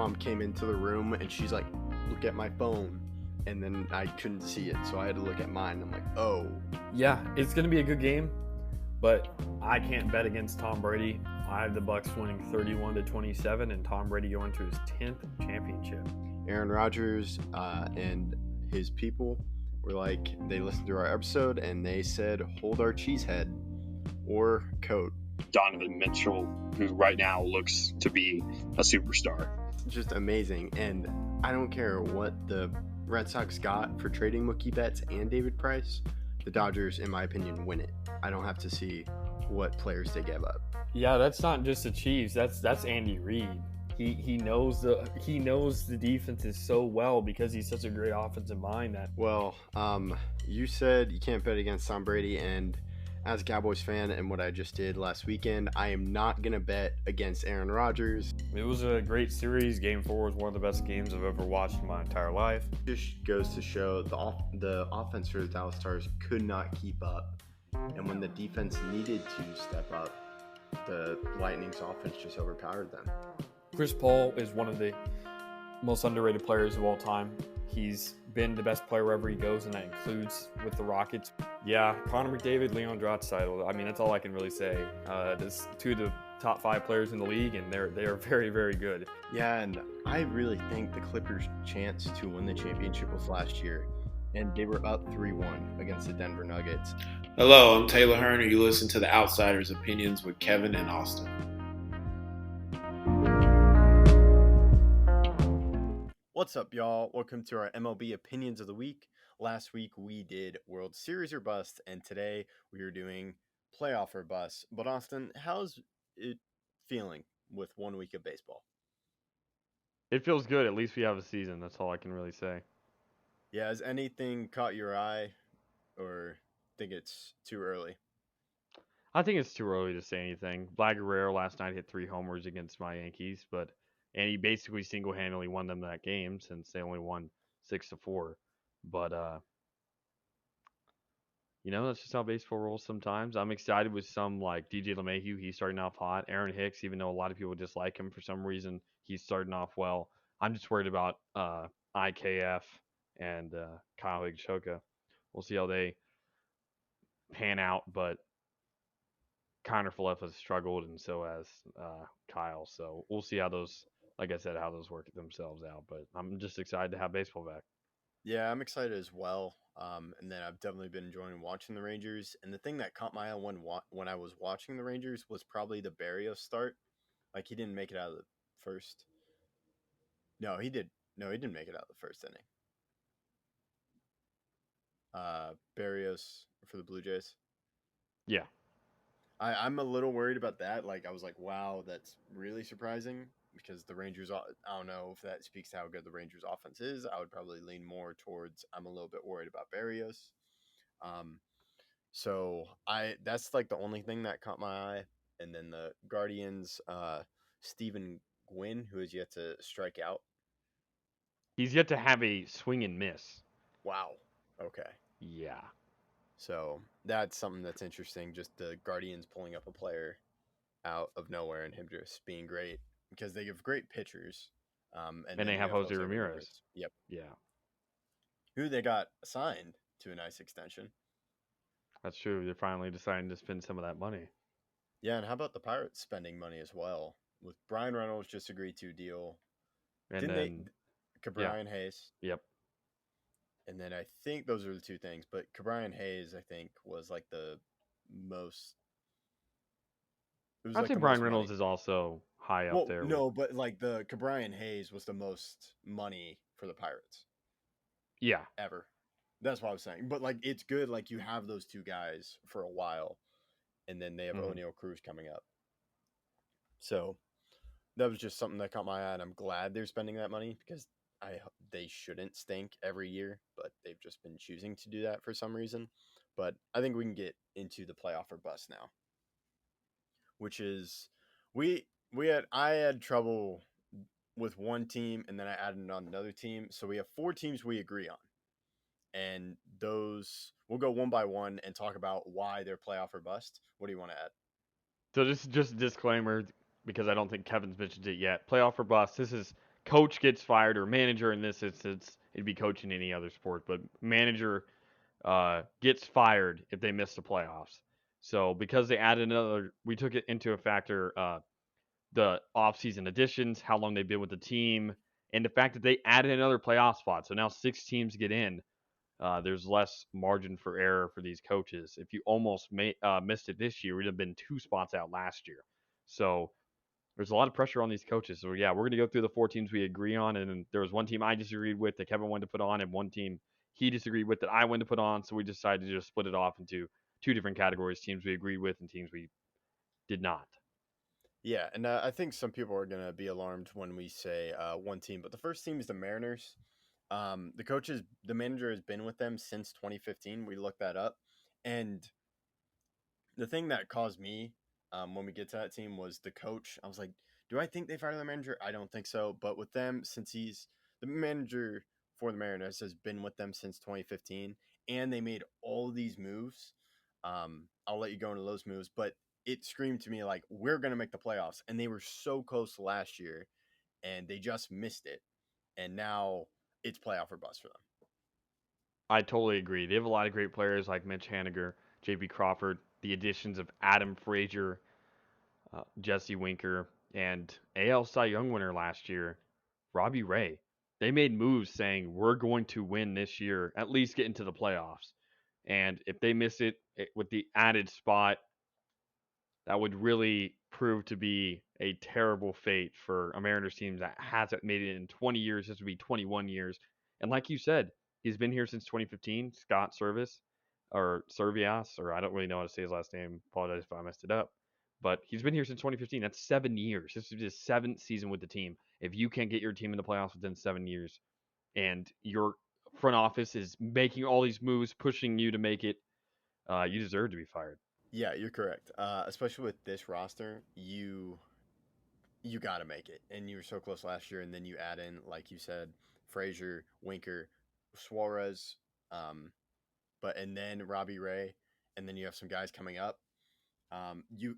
mom came into the room and she's like, look at my phone. And then I couldn't see it, so I had to look at mine. I'm like, oh. Yeah, it's going to be a good game, but I can't bet against Tom Brady. I have the Bucs winning 31-27 and Tom Brady going to his 10th championship. Aaron Rodgers and his people were like, they listened to our episode and they said, hold our cheesehead or coat. Donovan Mitchell, who right now looks to be a superstar. Just amazing. And I don't care what the Red Sox got for trading Mookie Betts and David Price. The Dodgers, in my opinion, win it. I don't have to see what players they gave up. Yeah, that's not just the Chiefs. That's Andy Reid. He knows the defenses so well because he's such a great offensive mind. That well, you said you can't bet against Tom Brady, and as a Cowboys fan and what I just did last weekend, I am not gonna bet against Aaron Rodgers. It was a great series. Game 4 was one of the best games I've ever watched in my entire life. Just goes to show the offense for the Dallas Stars could not keep up, and when the defense needed to step up, the Lightning's offense just overpowered them. Chris Paul is one of the most underrated players of all time. He's been the best player wherever he goes, and that includes with the Rockets. Yeah, Connor McDavid, Leon Draisaitl. I mean, that's all I can really say. There's 2 of the top 5 players in the league, and they are very, very good. Yeah, and I really think the Clippers' chance to win the championship was last year, and they were up 3-1 against the Denver Nuggets. Hello, I'm Taylor Hearn, and you listen to the Outsiders' Opinions with Kevin and Austin. What's up, y'all? Welcome to our MLB Opinions of the Week. Last week we did World Series or Bust, and today we are doing Playoff or Bust. But Austin, how's it feeling with 1 week of baseball? It feels good. At least we have a season. That's all I can really say. Yeah, has anything caught your eye, or think it's too early? I think it's too early to say anything. Vlad Guerrero last night hit 3 homers against my Yankees, and he basically single-handedly won them that game since they only won 6-4. But that's just how baseball rolls sometimes. I'm excited with some like DJ LeMahieu. He's starting off hot. Aaron Hicks, even though a lot of people dislike him for some reason, he's starting off well. I'm just worried about IKF and Kyle Higashioka. We'll see how they pan out, but Connor Falefa has struggled, and so has Kyle. So we'll see how those, like I said, how those work themselves out. But I'm just excited to have baseball back. Yeah, I'm excited as well. And then I've definitely been enjoying watching the Rangers. And the thing that caught my eye when I was watching the Rangers was probably the Barrios start. Like, he didn't make it out of the first. No, he did. No, he didn't make it out of the first inning. Barrios for the Blue Jays. Yeah. I'm a little worried about that. Like, I was like, wow, that's really surprising because the Rangers, I don't know if that speaks to how good the Rangers offense is. I would probably lean more towards I'm a little bit worried about Barrios. So that's like the only thing that caught my eye. And then the Guardians, Stephen Gwynn, who has yet to strike out. He's yet to have a swing and miss. Wow. Okay. Yeah. So that's something that's interesting. Just the Guardians pulling up a player out of nowhere and him just being great because they have great pitchers. And they have Jose Ramirez. Yep. Yeah. Who they got signed to a nice extension. That's true. They're finally deciding to spend some of that money. Yeah, and how about the Pirates spending money as well? With Brian Reynolds just agreed to a deal. And then Cabrian Hayes. Yep. And then I think those are the 2 things. But Cabrian Hayes, I think, was like the most. I think Brian Reynolds is also high up there. No, but like the Cabrian Hayes was the most money for the Pirates. Yeah. Ever. That's what I was saying. But like it's good. Like you have those 2 guys for a while, and then they have O'Neal Cruz coming up. So that was just something that caught my eye, and I'm glad they're spending that money because they shouldn't stink every year, but they've just been choosing to do that for some reason. But I think we can get into the playoff or bust now, which is I had trouble with one team, and then I added on another team. So we have 4 teams we agree on, and those we'll go one by one and talk about why they're playoff or bust. What do you want to add? So this is just a disclaimer because I don't think Kevin's mentioned it yet. Playoff or bust. This is coach gets fired or manager in this instance, it'd be coaching any other sport, but manager gets fired if they miss the playoffs. So because they added another, we took it into a factor the offseason additions, how long they've been with the team, and the fact that they added another playoff spot. So now 6 teams get in. There's less margin for error for these coaches. If you almost missed it this year, we'd have been 2 spots out last year. So there's a lot of pressure on these coaches. So yeah, we're going to go through the 4 teams we agree on, and then there was one team I disagreed with that Kevin wanted to put on, and one team he disagreed with that I wanted to put on. So we decided to just split it off into 2 different categories: teams we agreed with and teams we did not. Yeah, and I think some people are going to be alarmed when we say one team, but the first team is the Mariners. The manager has been with them since 2015. We looked that up, and the thing that caused me when we get to that team was the coach. I was like, do I think they fired the manager? I don't think so. But with them, since he's the manager for the Mariners, has been with them since 2015, and they made all these moves. I'll let you go into those moves, but it screamed to me like we're going to make the playoffs, and they were so close last year, and they just missed it, and now it's playoff or bust for them. I totally agree. They have a lot of great players like Mitch Haniger, J.P. Crawford, the additions of Adam Frazier, Jesse Winker, and AL Cy Young winner last year, Robbie Ray. They made moves saying we're going to win this year, at least get into the playoffs. And if they miss it with the added spot, that would really prove to be a terrible fate for a Mariners team that hasn't made it in 20 years. This would be 21 years. And like you said, he's been here since 2015, Scott Service, or Servias, or I don't really know how to say his last name. Apologize if I messed it up. But he's been here since 2015. That's 7 years. This is his 7th season with the team. If you can't get your team in the playoffs within 7 years, and your front office is making all these moves, pushing you to make it, you deserve to be fired. Yeah, you're correct. Especially with this roster, you got to make it, and you were so close last year, and then you add in, like you said, Frazier, Winker, Suarez, and then Robbie Ray, and then you have some guys coming up.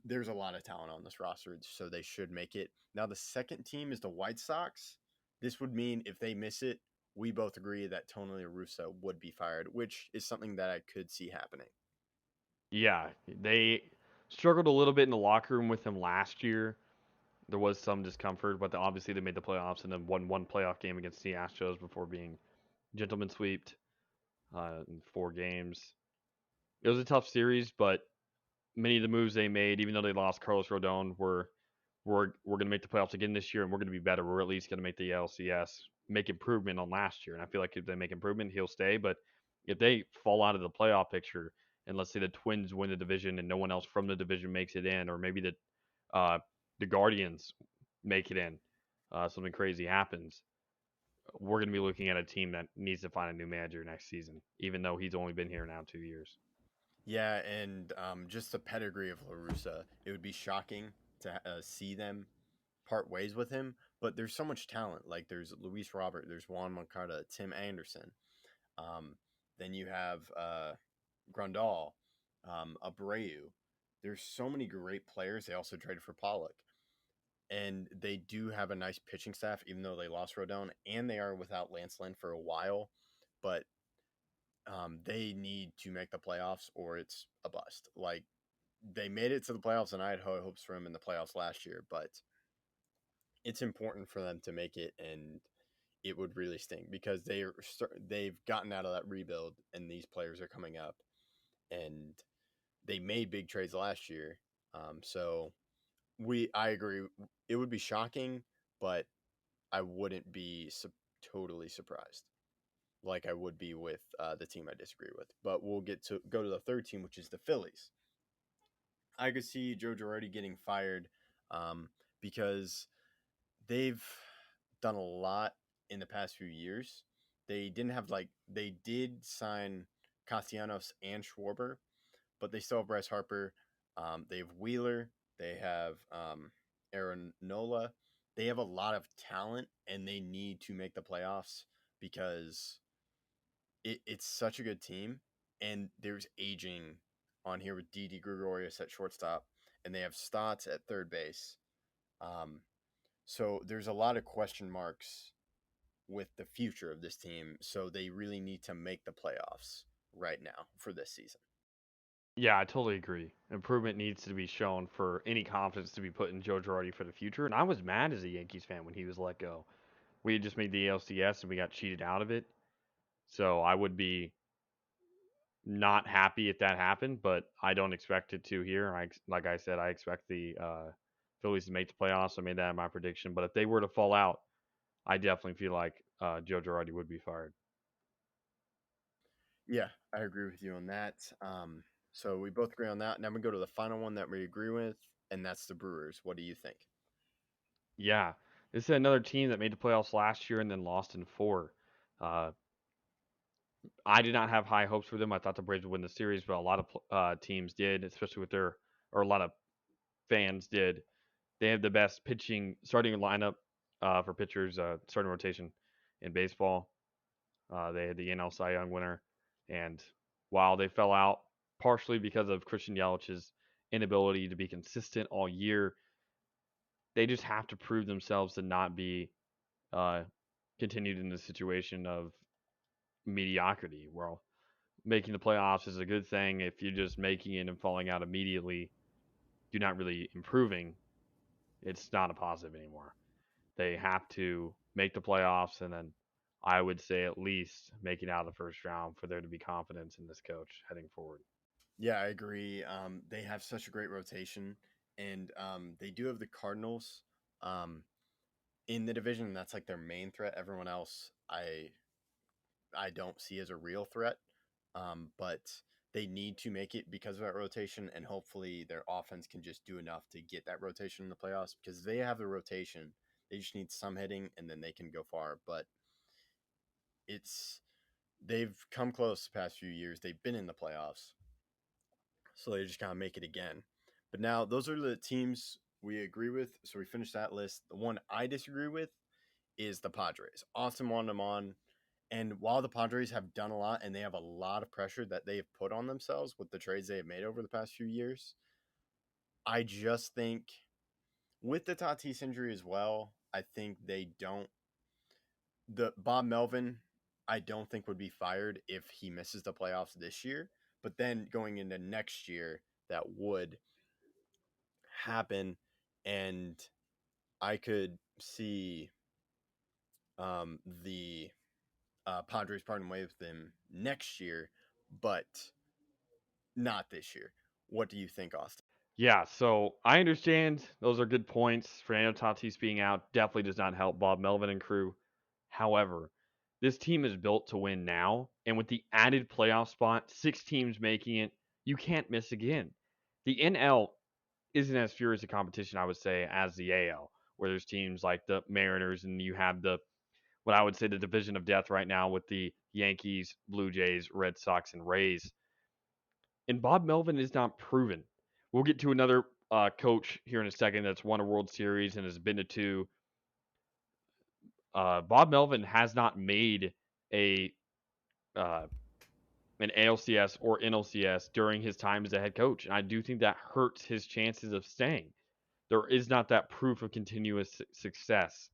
There's a lot of talent on this roster, so they should make it. Now the second team is the White Sox. This would mean if they miss it, we both agree that Tony La Russa would be fired, which is something that I could see happening. Yeah, they struggled a little bit in the locker room with him last year. There was some discomfort, but obviously they made the playoffs and then won one playoff game against the Astros before being gentleman swept in 4 games. It was a tough series, but many of the moves they made, even though they lost Carlos Rodon, we're going to make the playoffs again this year, and we're going to be better. We're at least going to make the LCS, make improvement on last year. And I feel like if they make improvement, he'll stay. But if they fall out of the playoff picture, and let's say the Twins win the division and no one else from the division makes it in, or maybe the Guardians make it in, something crazy happens, we're going to be looking at a team that needs to find a new manager next season, even though he's only been here now 2 years. Yeah, and just the pedigree of La Russa, it would be shocking to see them part ways with him. But there's so much talent. Like there's Luis Robert, there's Juan Moncada, Tim Anderson. Then you have Grandal, Abreu. There's so many great players. They also traded for Pollock. And they do have a nice pitching staff, even though they lost Rodon, and they are without Lance Lynn for a while. But they need to make the playoffs or it's a bust. Like they made it to the playoffs, and I had high hopes for them in the playoffs last year, but it's important for them to make it, and it would really stink because they've gotten out of that rebuild, and these players are coming up, and they made big trades last year. So I agree. It would be shocking, but I wouldn't be totally surprised like I would be with the team I disagree with. But we'll go to the third team, which is the Phillies. I could see Joe Girardi getting fired because they've done a lot in the past few years. They did sign Castellanos and Schwarber, but they still have Bryce Harper. They have Wheeler. They have Aaron Nola. They have a lot of talent, and they need to make the playoffs because it's such a good team. And there's aging on here with Didi Gregorius at shortstop, and they have Stotts at third base. So there's a lot of question marks with the future of this team. So they really need to make the playoffs right now for this season. Yeah, I totally agree. Improvement needs to be shown for any confidence to be put in Joe Girardi for the future. And I was mad as a Yankees fan when he was let go. We had just made the ALCS and we got cheated out of it. So I would be not happy if that happened, but I don't expect it to here. Like I said, I expect the Phillies to make the playoffs. I made that my prediction. But if they were to fall out, I definitely feel like Joe Girardi would be fired. Yeah, I agree with you on that. So we both agree on that. Now we go to the final one that we agree with, and that's the Brewers. What do you think? Yeah, this is another team that made the playoffs last year and then lost in 4. Uh, I did not have high hopes for them. I thought the Braves would win the series, but a lot of teams did, especially with or a lot of fans did. They have the best pitching starting lineup for pitchers, starting rotation in baseball. They had the NL Cy Young winner, and while they fell out partially because of Christian Yelich's inability to be consistent all year, they just have to prove themselves to not be uh, continued in the situation of mediocrity. Well, making the playoffs is a good thing. If you're just making it and falling out immediately, you're not really improving. It's not a positive anymore. They have to make the playoffs and then I would say at least make it out of the first round for there to be confidence in this coach heading forward. Yeah, I agree. They have such a great rotation, and they do have the Cardinals in the division. And that's like their main threat. Everyone else, I don't see as a real threat, but they need to make it because of that rotation, and hopefully their offense can just do enough to get that rotation in the playoffs because they have the rotation. They just need some hitting, and then they can go far. But it's they've come close the past few years. They've been in the playoffs, so they just gotta make it again. But now those are the teams we agree with. So we finished that list. The one I disagree with is the Padres. Austin wanted them on. And while the Padres have done a lot and they have a lot of pressure that they have put on themselves with the trades they have made over the past few years, I just think with the Tatis injury as well, I think they don't. The Bob Melvin, I don't think would be fired if he misses the playoffs this year. But then going into next year, that would happen, and I could see the Padres parting ways with him next year, but not this year. What do you think, Austin? Yeah, so I understand those are good points. Fernando Tatis being out definitely does not help Bob Melvin and crew. However, this team is built to win now, and with the added playoff spot, 6 teams making it, you can't miss again. The NL isn't as furious a competition, I would say, as the AL, where there's teams like the Mariners, and you have what I would say the division of death right now with the Yankees, Blue Jays, Red Sox, and Rays. And Bob Melvin is not proven. We'll get to another coach here in a second that's won a World Series and has been to 2. Bob Melvin has not made a uh, an ALCS or NLCS during his time as a head coach, and I do think that hurts his chances of staying. There is not that proof of continuous success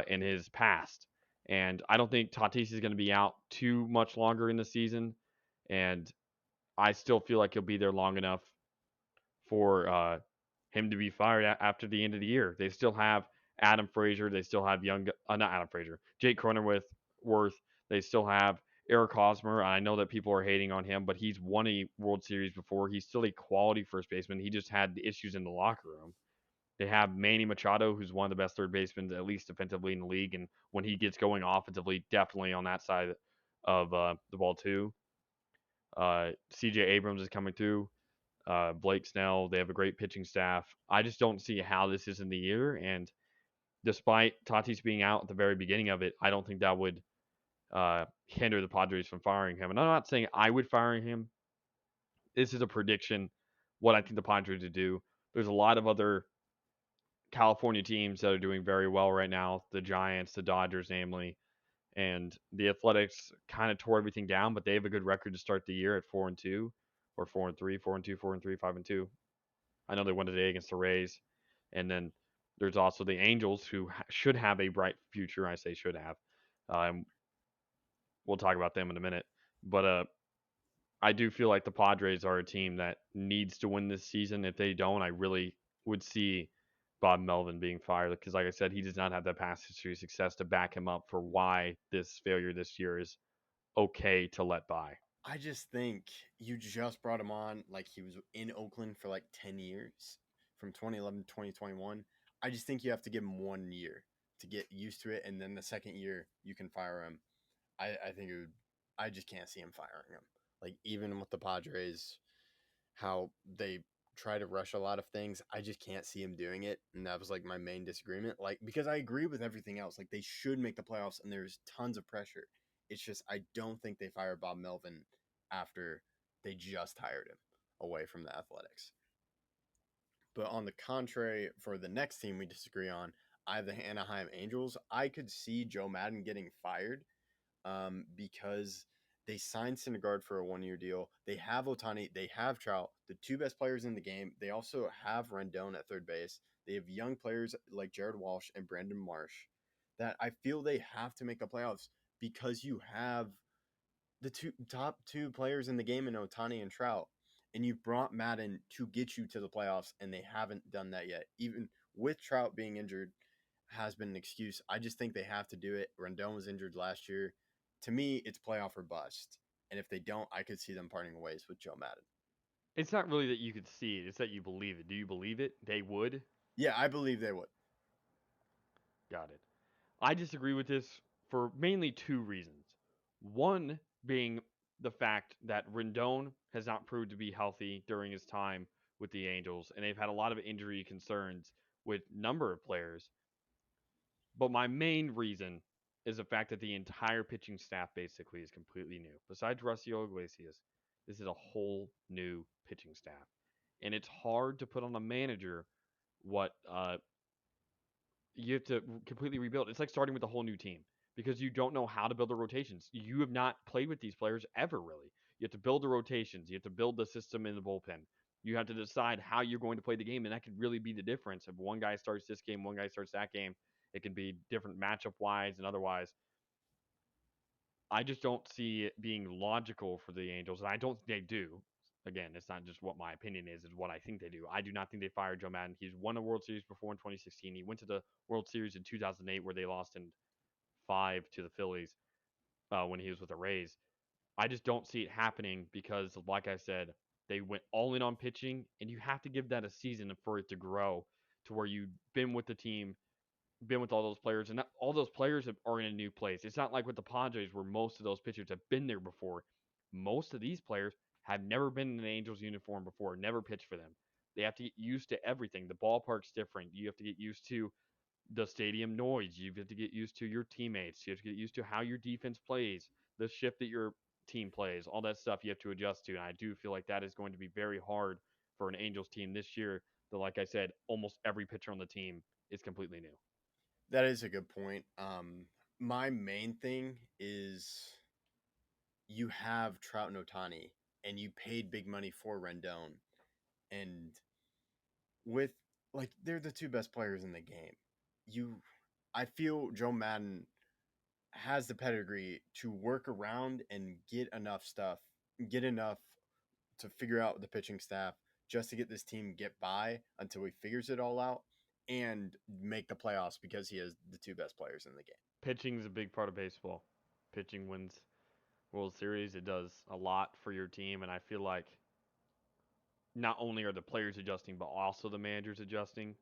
in his past, and I don't think Tatis is going to be out too much longer in the season, and I still feel like he'll be there long enough for him to be fired after the end of the year. They still have Adam Frazier. They still have not Adam Frazier, Jake Cronenworth. They still have Eric Hosmer. I know that people are hating on him, but he's won a World Series before. He's still a quality first baseman. He just had the issues in the locker room. They have Manny Machado, who's one of the best third basemen, at least defensively in the league. And when he gets going offensively, definitely on that side of the ball, too. CJ Abrams is coming through. Blake Snell. They have a great pitching staff. I just don't see how this isn't the year. And despite Tatis being out at the very beginning of it, I don't think that would hinder the Padres from firing him. And I'm not saying I would fire him. This is a prediction, what I think the Padres would do. There's a lot of other California teams that are doing very well right now. The Giants, the Dodgers, namely. And the Athletics kind of tore everything down, but they have a good record to start the year at 4-2 or 4-3, 4-2, 4-3, 5-2. I know they won today against the Rays, and then There's also the Angels, who should have a bright future. I say should have. And we'll talk about them in a minute. But I do feel like the Padres are a team that needs to win this season. If they don't, I really would see Bob Melvin being fired because, like I said, he does not have that past history of success to back him up for why this failure this year is okay to let by. I just think you just brought him on like he was in Oakland for like 10 years from 2011 to 2021. I just think you have to give him 1 year to get used to it. And then the second year, you can fire him. I think it would, I just can't see him firing him. Like, even with the Padres, how they try to rush a lot of things, I just can't see him doing it. And that was like my main disagreement. Like, because I agree with everything else. Like, they should make the playoffs and there's tons of pressure. It's just, I don't think they fire Bob Melvin after they just hired him away from the Athletics. But on the contrary, for the next team we disagree on, I have the Anaheim Angels. I could see Joe Madden getting fired because they signed Syndergaard for a 1 year deal. They have Ohtani. They have Trout, the two best players in the game. They also have Rendon at third base. They have young players like Jared Walsh and Brandon Marsh that I feel they have to make the playoffs because you have the top two players in the game in Ohtani and Trout, and you brought Madden to get you to the playoffs, and they haven't done that yet. Even with Trout being injured, has been an excuse. I just think they have to do it. Rendon was injured last year. To me, it's playoff or bust. And if they don't, I could see them parting ways with Joe Madden. It's not really that you could see it; it's that you believe it. Do you believe it? They would. Yeah, I believe they would. Got it. I disagree with this for mainly two reasons. One being the fact that Rendon has not proved to be healthy during his time with the Angels, and they've had a lot of injury concerns with number of players. But my main reason is the fact that the entire pitching staff basically is completely new. Besides Russell Iglesias, this is a whole new pitching staff. And it's hard to put on a manager what you have to completely rebuild. It's like starting with a whole new team because you don't know how to build the rotations. You have not played with these players ever, really. You have to build the rotations. You have to build the system in the bullpen. You have to decide how you're going to play the game, and that could really be the difference. If one guy starts this game, one guy starts that game, it can be different matchup wise and otherwise. I just don't see it being logical for the Angels, and I don't think they do. Again, it's not just what my opinion is; it's what I think they do. I do not think they fired Joe Madden. He's won a World Series before in 2016. He went to the World Series in 2008, where they lost in five to the Phillies when he was with the Rays. I just don't see it happening because, like I said, they went all in on pitching, and you have to give that a season for it to grow to where you've been with the team, been with all those players, and all those players are in a new place. It's not like with the Padres where most of those pitchers have been there before. Most of these players have never been in an Angels uniform before, never pitched for them. They have to get used to everything. The ballpark's different. You have to get used to the stadium noise. You have to get used to your teammates. You have to get used to how your defense plays, the shift that your team plays, all that stuff you have to adjust to. And I do feel like that is going to be very hard for an Angels team this year. That, like I said, almost every pitcher on the team is completely new. That is a good point. My main thing is you have Trout and Ohtani, and you paid big money for Rendon. And with, like, they're the two best players in the game. I feel Joe Madden has the pedigree to work around and get enough to figure out the pitching staff just to get this team get by until he figures it all out and make the playoffs because he has the two best players in the game. Pitching is a big part of baseball. Pitching wins World Series. It does a lot for your team, and I feel like not only are the players adjusting, but also the managers adjusting.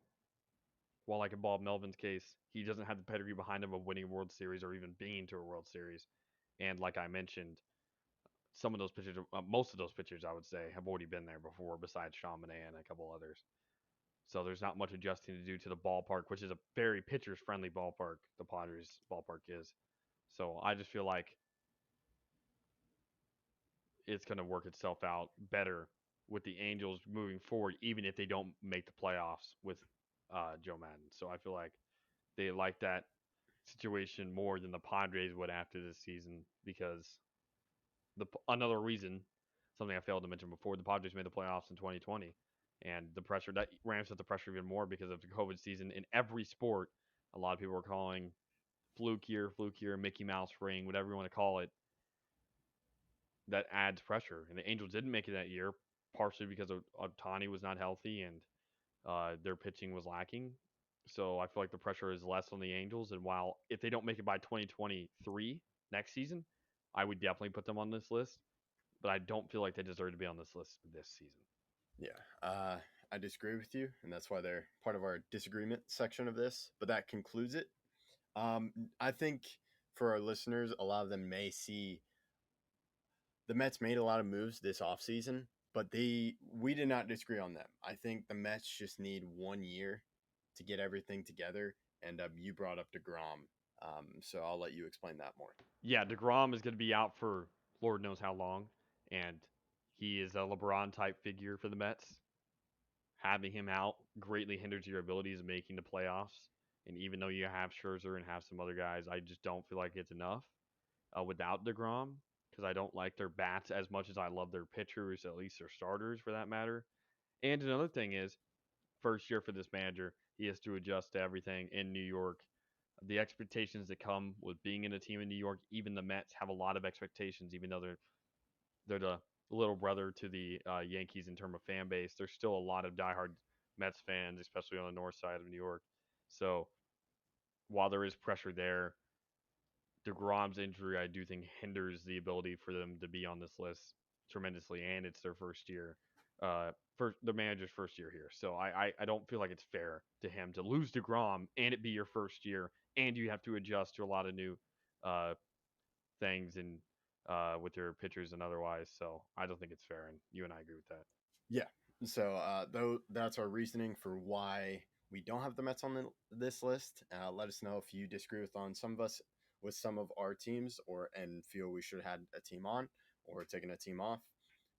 While, like in Bob Melvin's case, he doesn't have the pedigree behind him of winning a World Series or even being to a World Series. And like I mentioned, some of those pitchers, most of those pitchers, I would say, have already been there before, besides Sean Manaea and a couple others. So there's not much adjusting to do to the ballpark, which is a very pitchers-friendly ballpark. The Padres ballpark is. So I just feel like it's going to work itself out better with the Angels moving forward, even if they don't make the playoffs with Joe Madden. So I feel like they like that situation more than the Padres would after this season because another reason, something I failed to mention before, the Padres made the playoffs in 2020. And the pressure that ramps up the pressure even more because of the COVID season in every sport. A lot of people are calling fluke year, Mickey Mouse ring, whatever you want to call it. That adds pressure. And the Angels didn't make it that year, partially because of Ohtani was not healthy and their pitching was lacking. So I feel like the pressure is less on the Angels. And while if they don't make it by 2023 next season, I would definitely put them on this list. But I don't feel like they deserve to be on this list this season. Yeah, I disagree with you, and that's why they're part of our disagreement section of this. But that concludes it. I think for our listeners, a lot of them may see the Mets made a lot of moves this offseason, but we did not disagree on them. I think the Mets just need 1 year to get everything together, and you brought up DeGrom, so I'll let you explain that more. Yeah, DeGrom is going to be out for Lord knows how long, and he is a LeBron-type figure for the Mets. Having him out greatly hinders your abilities of making the playoffs. And even though you have Scherzer and have some other guys, I just don't feel like it's enough without DeGrom because I don't like their bats as much as I love their pitchers, at least their starters for that matter. And another thing is, first year for this manager, he has to adjust to everything in New York. The expectations that come with being in a team in New York, even the Mets have a lot of expectations, even though they're the little brother to the Yankees in terms of fan base. There's still a lot of diehard Mets fans, especially on the north side of New York. So while there is pressure there, DeGrom's injury, I do think, hinders the ability for them to be on this list tremendously, and it's their first year, for the manager's first year here. So I don't feel like it's fair to him to lose DeGrom and it be your first year, and you have to adjust to a lot of new things and with your pitchers and otherwise. So I don't think it's fair, and you and I agree with that. Yeah. So though that's our reasoning for why we don't have the Mets on this list. Let us know if you disagree with some of our teams, and feel we should have had a team on or taken a team off.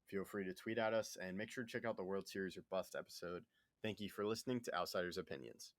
Feel free to tweet at us and make sure to check out the World Series or Bust episode. Thank you for listening to Outsiders Opinions.